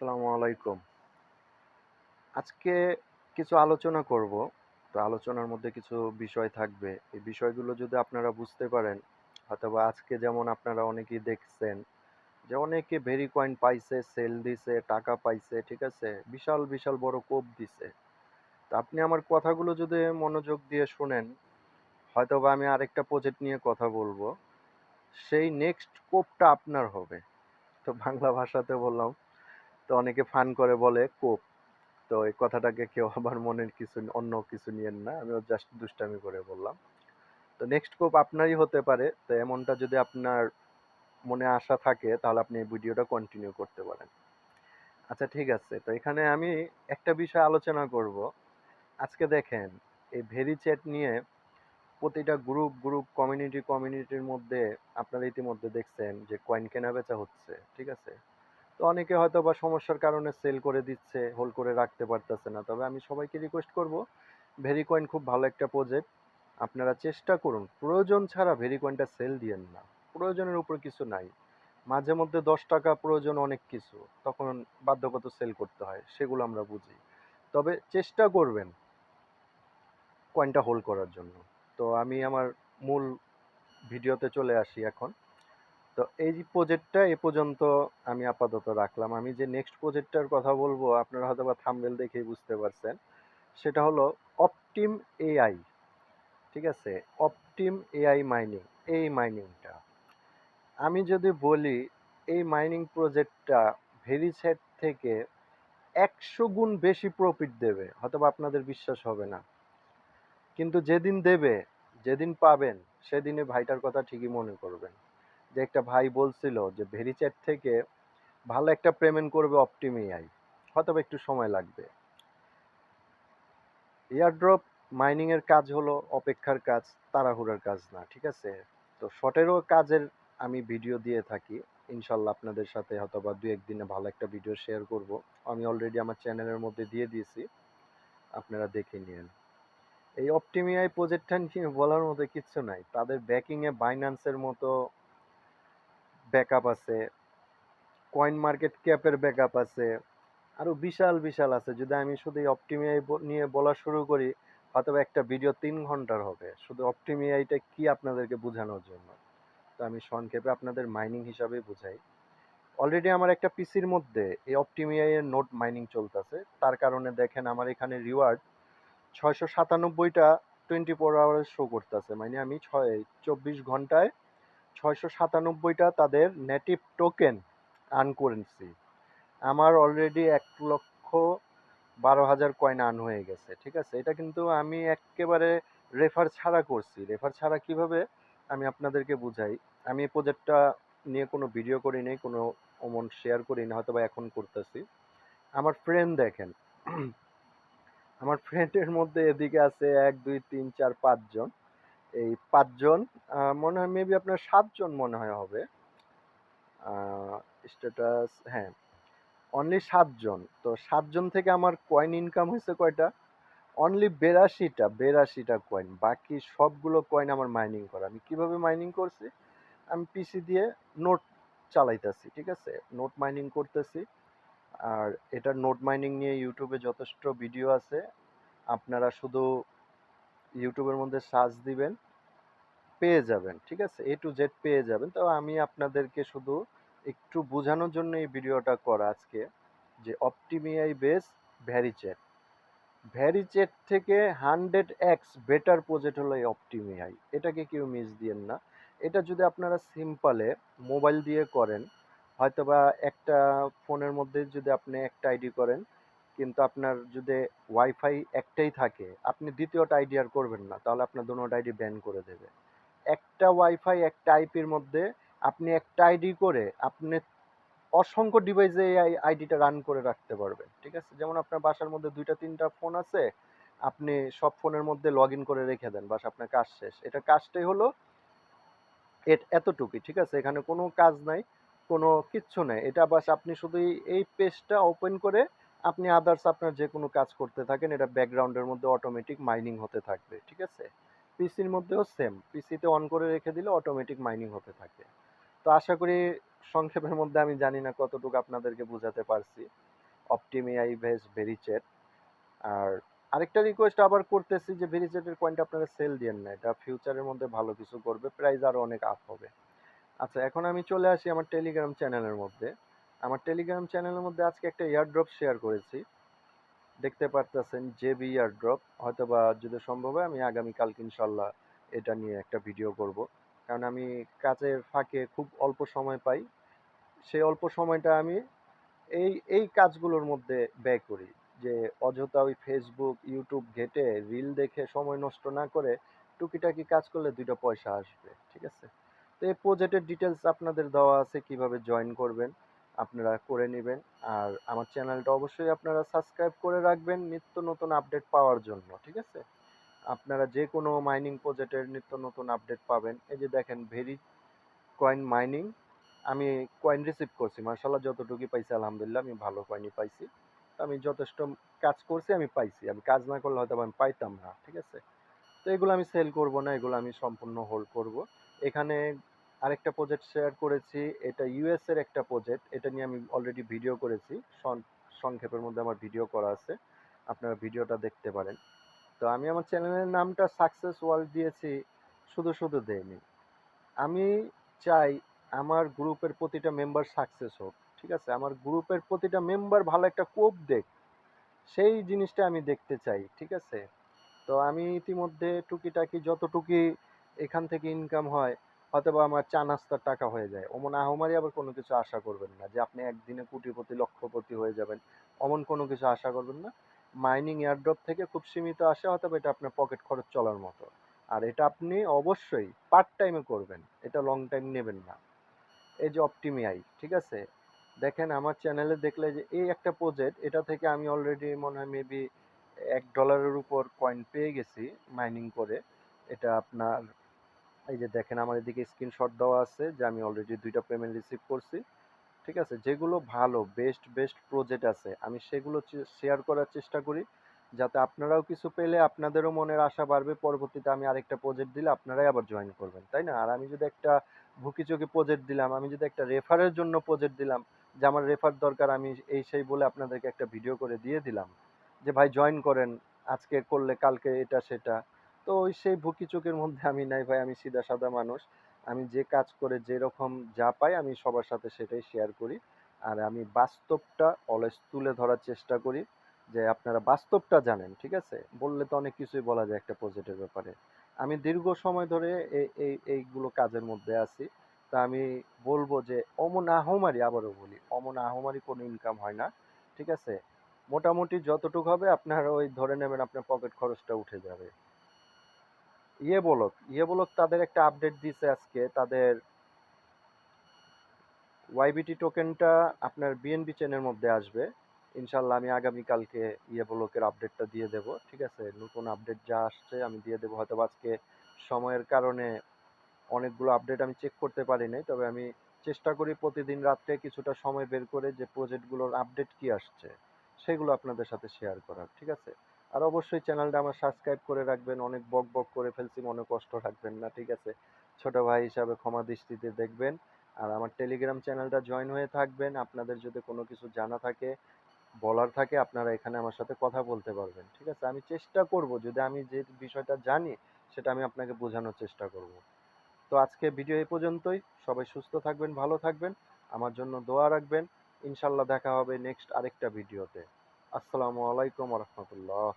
আসসালামু আলাইকুম। আজকে কিছু আলোচনা করব। তো আলোচনার মধ্যে কিছু বিষয় থাকবে। এই বিষয়গুলো যদি আপনারা বুঝতে পারেন, হয়তোবা আজকে যেমন আপনারা অনেকেই দেখছেন যে অনেকে ভেরি কয়েন পাইছে, সেল দিছে, টাকা পাইছে, ঠিক আছে? বিশাল, বিশাল বড় কোপ দিছে। তো আপনি আমার কথাগুলো যদি মনোযোগ দিয়ে শোনেন, হয়তোবা আমি আরেকটা প্রজেক্ট নিয়ে কথা বলবো। সেই নেক্সট কোপটা আপনার হবে। তো বাংলা ভাষাতে বললাম। তো অনেকে ফান করে বলে কোপ। তো এই কথাটাকে কেউ আবার মনের কিছু অন্য কিছু নিয়েন না। আমিও জাস্ট দুষ্টামি করে বললাম। তো নেক্সট কোপ আপনারই হতে পারে। তো এমনটা যদি আপনার মনে আশা থাকে তাহলে আপনি এই ভিডিওটা কন্টিনিউ করতে পারেন। আচ্ছা ঠিক আছে। তো এখানে আমি একটা বিষয় আলোচনা করব। আজকে দেখেন এই ভেরি চ্যাট নিয়ে প্রতিটা গ্রুপ কমিউনিটির মধ্যে আপনারা ইতিমধ্যে দেখছেন যে কয়েন কেনা বেচা হচ্ছে। ঠিক আছে? তো অনেকে হয়তো বা সমস্যার কারণে সেল করে দিচ্ছে, হোল্ড করে রাখতে পারতেছে না। তবে আমি সবাইকে রিকোয়েস্ট করব, ভেরিকয়েন খুব ভালো একটা প্রজেক্ট। আপনারা চেষ্টা করুন প্রয়োজন ছাড়া ভেরিকয়েনটা সেল দিয়েন না। প্রয়োজনের উপর কিছু নাই। মাঝে মধ্যে 10 টাকা প্রয়োজন অনেক কিছু, তখন বাধ্যগত সেল করতে হয়, সেগুলো আমরা বুঝি। তবে চেষ্টা করবেন কয়েনটা হোল্ড করার জন্য। তো আমি আমার মূল ভিডিওতে চলে আসি এখন। তো এই যে প্রজেক্টটা এ পর্যন্ত আমি আপাতত রাখলাম। আমি যে নেক্সট প্রজেক্টটার কথা বলবো আপনারা হয়তো বা থাম্বনেল দেখেই বুঝতে পারছেন। সেটা হলো অপটিম এআই। ঠিক আছে? অপটিম এআই মাইনিং। এই মাইনিংটা আমি যদি বলি, এই মাইনিং প্রজেক্টটা ভেরিস্যাট থেকে 100 গুণ বেশি প্রফিট দেবে, হয়তোবা আপনাদের বিশ্বাস হবে না। কিন্তু যেদিন দেবে, যেদিন পাবেন, সেদিনে ভাইটার কথা ঠিকই মনে করবেন। যে একটা ভাই বলছিল যে ভেরিচ্যাট থেকে ভালো একটা পেমেন্ট করবে অপটিম এআই, হয়তো বা একটু সময় লাগবে। এয়ারড্রপ মাইনিং এর কাজ হলো অপেক্ষার কাজ, তাড়াহুড়ার কাজ না। ঠিক আছে? তো শর্টেরও কাজের আমি ভিডিও দিয়ে থাকি। ইনশাল্লাহ আপনাদের সাথে হয়তোবা 2-1 দিনে ভালো একটা ভিডিও শেয়ার করব। আমি অলরেডি আমার চ্যানেলের মধ্যে দিয়ে দিয়েছি, আপনারা দেখে নিন। এই অপটিমিআই প্রজেক্টটা নিয়ে বলার মতো কিচ্ছু নাই। তাদের ব্যাকিং এ বাইন্যান্সের মতো ব্যাকআপ আছে, কয়েন মার্কেট ক্যাপের ব্যাকআপ আছে, আরো বিশাল বিশাল আছে। যদি আমি শুধু এই অপটিমিআই নিয়ে বলা শুরু করি, হয়তো একটা ভিডিও 3 ঘন্টার হবে শুধু অপটিমিআইটা কি আপনাদেরকে বোঝানোর জন্য। তো আমি সংক্ষেপে আপনাদের মাইনিং হিসাবে বুঝাই। অলরেডি আমার একটা পিসির মধ্যে এই অপটিমিআই এর নোট মাইনিং চলতেছে। তার কারণে দেখেন আমার এখানে রিওয়ার্ড 697টা 24 আওয়ার্স শো করতেছে। মানে আমি 24 ঘন্টায় 697টা তাদের নেটিভ টোকেন আর্ন করেছি। আমার অলরেডি 1,12,000 কয়েন আর্ন হয়ে গেছে। ঠিক আছে? এটা কিন্তু আমি একেবারে রেফার ছাড়া করছি। রেফার ছাড়া কিভাবে আমি আপনাদেরকে বুঝাই। আমি এই প্রজেক্টটা নিয়ে কোনো ভিডিও করি নাই, কোনো অমন শেয়ার করি না, হয়তো বা এখন করতেছি। আমার ফ্রেন্ড দেখেন, আমার ফ্রেন্ডের মধ্যে এদিকে আছে 1 2 3 4 5 জন। এই 5 জন মনে হয় মেবি আপনার 7 জন মনে হয় হবে। স্ট্যাটাস, হ্যাঁ, অনলি 7 জন। তো 7 জন থেকে আমার কয়েন ইনকাম হয়েছে কয়টা? অনলি 82টা কয়েন। বাকি সবগুলো কয়েন আমার মাইনিং করা। আমি কিভাবে মাইনিং করছি? আমি পিসি দিয়ে নোট চালাইতেছি। ঠিক আছে? নোট মাইনিং করতেছি। আর এটা নোট মাইনিং নিয়ে ইউটিউবে যথেষ্ট ভিডিও আছে। আপনারা শুধু ইউটিউবের মধ্যে সার্চ দিবেন, পেয়ে যাবেন। ঠিক আছে? এ টু জেড পেয়ে যাবেন। তো আমি আপনাদেরকে শুধু একটু বোঝানোর জন্য এই ভিডিওটা করা আজকে, যে অপটিমিআই বেস ভ্যারিচ্যাট। ভ্যারিচ্যাট থেকে 100x বেটার প্রজেক্ট হলো এই অপটিমিআই। এটাকে কেউ মিস দিয়েন না। এটা যদি আপনারা সিম্পলে মোবাইল দিয়ে করেন, হয়তোবা একটা ফোনের মধ্যে যদি আপনি একটা আইডি করেন, কিন্তু আপনার যদি ওয়াইফাই একটাই থাকে, আপনি দ্বিতীয়টা আইডি আর করবেন না, তাহলে আপনার দুটোটা আইডি ব্যান করে দেবে। একটা ওয়াইফাই একটা আইপির মধ্যে আপনি একটা আইডি করে আপনি অসংখ্য ডিভাইসে এই আইডিটা রান করে রাখতে পারবেন। ঠিক আছে? যেমন আপনার বাসার মধ্যে 2টা 3টা ফোন আছে, আপনি সব ফোনের মধ্যে লগ ইন করে রেখে দেন, বাস আপনার কাজ শেষ। এটা কাজটাই হলো এতটুকুই। ঠিক আছে? এখানে কোনো কাজ নাই, কোনো কিচ্ছু নাই। এটা বাস আপনি শুধু এই পেজটা ওপেন করে আপনি আদার্স আপনার যে কোনো কাজ করতে থাকেন, এটা ব্যাকগ্রাউন্ডের মধ্যে অটোমেটিক মাইনিং হতে থাকবে। ঠিক আছে? পিসির মধ্যেও সেম, পিসিতে অন করে রেখে দিলে অটোমেটিক মাইনিং হতে থাকে। তো আশা করি সংক্ষেপের মধ্যে আমি জানি না কতটুকু আপনাদেরকে বুঝাতে পারছি। অপটিমিআই ভেস ভেরিচেট। আর আরেকটা রিকোয়েস্ট আবার করতেছি যে ভেরিচেটের কয়েনটা আপনারা সেল দিয়েন না, এটা ফিউচারের মধ্যে ভালো কিছু করবে, প্রাইস আরো অনেক আপ হবে। আচ্ছা, এখন আমি চলে আসি আমার টেলিগ্রাম চ্যানেলের মধ্যে। আমার টেলিগ্রাম চ্যানেলের মধ্যে আজকে একটা এয়ারড্রপ শেয়ার করেছি, দেখতে পারতেছেন জেবি এয়ারড্রপ। হয়তোবা যদি সম্ভব হয় আমি আগামীকালকে ইনশাল্লাহ এটা নিয়ে একটা ভিডিও করব, কারণ আমি কাজের ফাঁকে খুব অল্প সময় পাই, সেই অল্প সময়টা আমি এই এই কাজগুলোর মধ্যে ব্যয় করি, যে অযথা ওই ফেসবুক ইউটিউব ঘেটে রিল দেখে সময় নষ্ট না করে টুকিটাকি কাজ করলে দুইটা পয়সা আসবে, ঠিক আছে? তো এই প্রজেক্টের ডিটেলস আপনাদের দেওয়া আছে, কিভাবে জয়েন করবেন আপনারা করে নেবেন। আর আমার চ্যানেলটা অবশ্যই আপনারা সাবস্ক্রাইব করে রাখবেন নিত্য নতুন আপডেট পাওয়ার জন্য, ঠিক আছে? আপনারা যে কোনো মাইনিং প্রজেক্টের নিত্য নতুন আপডেট পাবেন। এই যে দেখেন ভেরি কয়েন মাইনিং, আমি কয়েন রিসিভ করছি মার্শাল্লাহ, যতটুকু পাইছি আলহামদুলিল্লাহ আমি ভালো কয়েনই পাইছি। তো আমি যথেষ্ট কাজ করছি, আমি পাইছি, আমি কাজ না করলে হয়তো আমি পাইতাম না, ঠিক আছে? তো এগুলো আমি সেল করব না, এগুলো আমি সম্পূর্ণ হোল্ড করব। এখানে আরেকটা প্রজেক্ট শেয়ার করেছি, এটা ইউএস এর একটা প্রজেক্ট, এটা নিয়ে আমি অলরেডি ভিডিও করেছি, সংক্ষেপের মধ্যে আমার ভিডিও করা আছে, আপনারা ভিডিওটা দেখতে পারেন। তো আমি আমার চ্যানেলের নামটা সাকসেস ওয়ার্ল্ড দিয়েছি, শুধু শুধু দেইনি। আমি চাই আমার গ্রুপের প্রতিটা মেম্বার সাকসেস হোক, ঠিক আছে? আমার গ্রুপের প্রতিটা মেম্বার ভালো একটা কোপ দেখ, সেই জিনিসটা আমি দেখতে চাই, ঠিক আছে? তো আমি ইতিমধ্যে টুকিটাকি যতটুকি এখান থেকে ইনকাম হয়, হয়তোবা আমার চা নাস্তার টাকা হয়ে যায়। অমন আহামরি আবার কোনো কিছু আশা করবেন না যে আপনি একদিনে কোটিপতি লক্ষপতি হয়ে যাবেন, অমন কোনো কিছু আশা করবেন না। মাইনিং এয়ারড্রপ থেকে খুব সীমিত আসে, অথবা এটা আপনার পকেট খরচ চলার মতো। আর এটা আপনি অবশ্যই পার্ট টাইমে করবেন, এটা লং টাইম নেবেন না। এই যে অপটিমিআই, ঠিক আছে? দেখেন আমার চ্যানেলে দেখলে যে এই একটা প্রজেক্ট, এটা থেকে আমি অলরেডি মনে হয় মেবি $1 উপর কয়েন পেয়ে গেছি মাইনিং করে। এটা আপনার এই যে দেখেন আমার এদিকে স্ক্রিনশট দেওয়া আছে যে আমি অলরেডি 2টা পেমেন্ট রিসিভ করছি, ঠিক আছে? যেগুলো ভালো বেস্ট বেস্ট প্রজেক্ট আছে আমি সেগুলো শেয়ার করার চেষ্টা করি, যাতে আপনারাও কিছু পেলে আপনাদেরও মনের আশা বাড়বে, পরবর্তীতে আমি আরেকটা প্রজেক্ট দিলে আপনারাই আবার জয়েন করবেন, তাই না? আর আমি যদি একটা ভুকিচুকি প্রজেক্ট দিলাম, আমি যদি একটা রেফারের জন্য প্রজেক্ট দিলাম, যে আমার রেফার দরকার, আমি এই সেই বলে আপনাদেরকে একটা ভিডিও করে দিয়ে দিলাম যে ভাই জয়েন করেন, আজকে করলে কালকে এটা সেটা, তো ওই সেই ভুকিচুকির মধ্যে আমি নাই ভাই, আমি সিধা সাদা মানুষ। আমি যে কাজ করে যেরকম যা পাই আমি সবার সাথে সেটাই শেয়ার করি। আর আমি বাস্তবটা অলওয়েজ তুলে ধরার চেষ্টা করি, যে আপনারা বাস্তবটা জানেন, ঠিক আছে? বললে তো অনেক কিছুই বলা যায় একটা প্রজেক্টের ব্যাপারে। আমি দীর্ঘ সময় ধরে এইগুলো কাজের মধ্যে আছি। তা আমি বলবো যে অমন আহামরি, আবারও বলি অমন আহামরি কোনো ইনকাম হয় না, ঠিক আছে? মোটামুটি যতটুকু হবে আপনার ওই ধরে নেবেন আপনার পকেট খরচটা উঠে যাবে। ইয়ে বলক তাদের একটা আপডেট দিছে আজকে, তাদের ওয়াইবিটি টোকেনটা আপনার বিএনবি চেনের মধ্যে আসবে ইনশাল্লাহ। আমি আগামীকালকে ইয়ে ব্লকের আপডেটটা দিয়ে দেব, ঠিক আছে? নতুন আপডেট যা আসছে আমি দিয়ে দেবো, হয়তো আজকে সময়ের কারণে অনেকগুলো আপডেট আমি চেক করতে পারি নাই, তবে আমি চেষ্টা করি প্রতিদিন রাত্রে কিছুটা সময় বের করে যে প্রজেক্টগুলোর আপডেট কি আসছে সেগুলো আপনাদের সাথে শেয়ার করার, ঠিক আছে? আর অবশ্যই চ্যানেলটা আমার সাবস্ক্রাইব করে রাখবেন, অনেক বক বক করে ফেলছি মনে কষ্ট রাখবেন না, ঠিক আছে? ছোট ভাই হিসাবে ক্ষমা দৃষ্টিতে দেখবেন। আর আমার টেলিগ্রাম চ্যানেলটা জয়েন হয়ে থাকবেন, আপনাদের যদি কোনো কিছু জানা থাকে বলার থাকে আপনারা এখানে আমার সাথে কথা বলতে পারবেন, ঠিক আছে? আমি চেষ্টা করব, যদি আমি যে বিষয়টা জানি সেটা আমি আপনাকে বোঝানোর চেষ্টা করব। তো আজকে ভিডিও এই পর্যন্তই, সবাই সুস্থ থাকবেন, ভালো থাকবেন, আমার জন্য দোয়া রাখবেন। ইনশাল্লাহ দেখা হবে নেক্সট আরেকটা ভিডিওতে। আসসালামু আলাইকুম রহমতুল্লাহ।